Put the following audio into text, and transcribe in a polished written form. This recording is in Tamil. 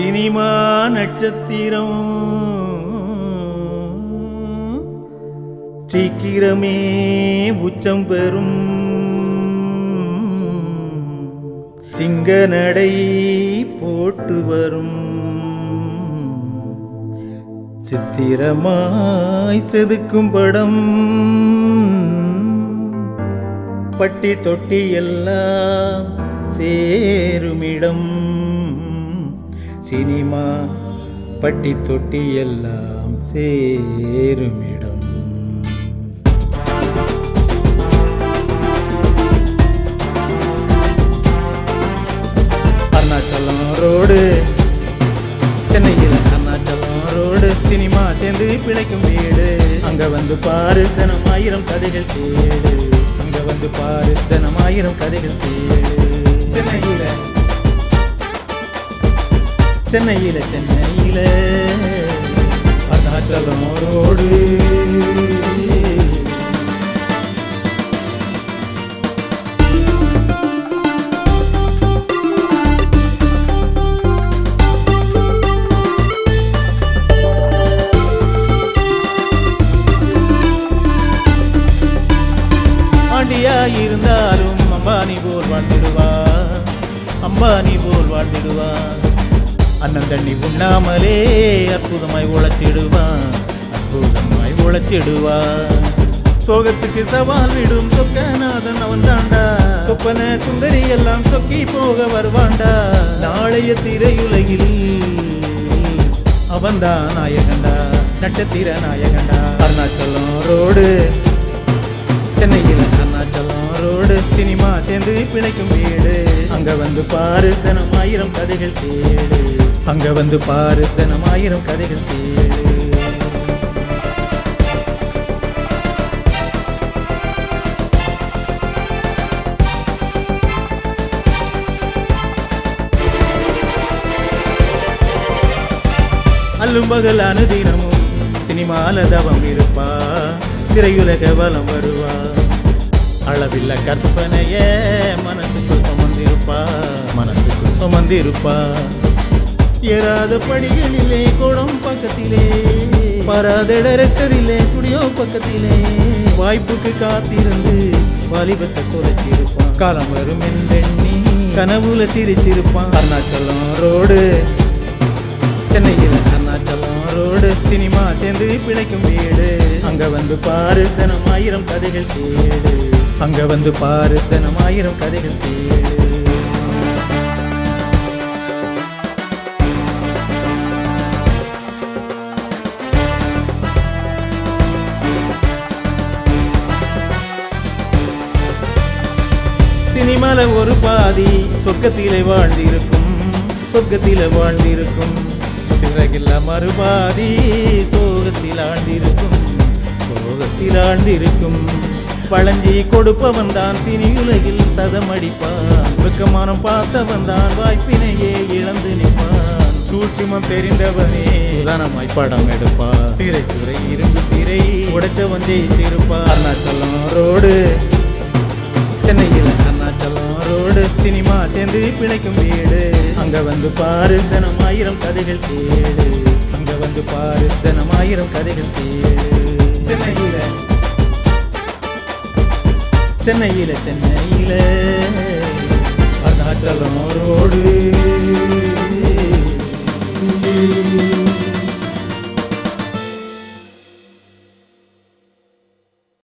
சினிமா நட்சத்திரம் சீக்கிரமே உச்சம் பெறும். சிங்க நடை போட்டு வரும். சித்திரமாய் செதுக்கும் படம். பட்டி தொட்டி எல்லாம் சேருமிடம். சினிமா பட்டி தொட்டி எல்லாம் சேருமிடம். அருணாச்சலம் ரோடு, சென்னையில் அருணாச்சலம் ரோடு. சினிமா சேர்ந்து பிழைக்கும் வீடு. அங்க வந்து பாரு தினம் 1000 கதைகள் தேடு. அங்க வந்து பாரு தினம் 1000 கதைகள் தேடு. சென்னையில சென்னையில சென்னையில அருணாச்சலம் ரோடு. ஆண்டியா இருந்தாலும் அம்பானி போல் வாழ்ந்திடுவா. அம்பானி போல் வாழ்ந்திடுவா. அண்ணன் தண்ணி உண்ணாமலே அற்புதமாய் உழைச்சிடுவான். அற்புதமாய் உழைச்சிடுவான். சோகத்துக்கு சவால் விடும் சொக்கநாதன் அவன் தாண்டா. சொப்பன சுந்தரி எல்லாம் சொக்கி போக வருவாண்டா. நாளைய திரையுலகில் அவன்தான் நாயகண்டா. நட்சத்திர நாயகண்டா. அருணாச்சலம் ரோடு, சென்னையில் அருணாச்சலம் ரோடு. சினிமா சேர்ந்து பிழைக்கும் வீடு. அங்க வந்து பாரு தினம் 1000 கதைகள் தேடு. அங்க வந்து பாரு தினம் 1000 கதைகள் தேடு. அல்லும் பகல் அனுதினமும் சினிமால தவம் இருப்பா. திரையுலக வலம் வருவா. அளவில்ல கற்பனைய மனசுக்குள் சுமந்திருப்பா. மனசுக்குள் சுமந்திருப்பா. ஏறாத படிகளிலே கோடம் பக்கத்திலே, பராத டைரக்டரிலே ஸ்டுடியோ பக்கத்திலே. வாய்ப்புக்கு காத்திருந்து வாலிபத்தை தொலைச்சிருப்பான். காலம் வரும் என்றெண்ணி கனவுல சிரிச்சிருப்பான். அருணாச்சலம் ரோடு, சென்னையில் அருணாச்சலம் ரோடு. சினிமா சேர்ந்து பிழைக்கும் வீடு. அங்க வந்து பாரு தினம் 1000 கதைகள் தேடு. அங்க வந்து பாரு தினம் 1000 கதைகள் தேடு. சினிமால ஒரு பாதி சொர்க்கத்திலே வாழ்ந்திருக்கும். சொர்க்கத்திலே வாழ்ந்திருக்கும். சிறகில்ல மறுபாதி சோகத்தில் ஆழ்ந்திருக்கும். சோகத்தில் ஆழ்ந்திருக்கும். பழஞ்சி கொடுப்பவன் தான் சினியுலகில் சதமடிப்பான். வெக்கமானம் பார்த்தவன் தான் வாய்ப்பினையே இழந்து நிற்பான். சூட்சுமம் தெரிந்தவனே உதாரணமாய் படம் எடுப்பான். திரைத்துறை இரும்பு திரை உடைச்சவன் ஜெயித்திருப்பான். அருணாச்சலம் ரோடு, சென்னையில் அருணாச்சலம் ரோடு. சினிமா சேர்ந்து பிழைக்கும் வீடு. அங்க வந்து பாரு தினம் 1000 கதைகள் தேடு. அங்க வந்து பாரு தினம் 1000 கதைகள் தேடு. சென்னையில சென்னையில சென்னையில அருணாச்சலம் ரோடு.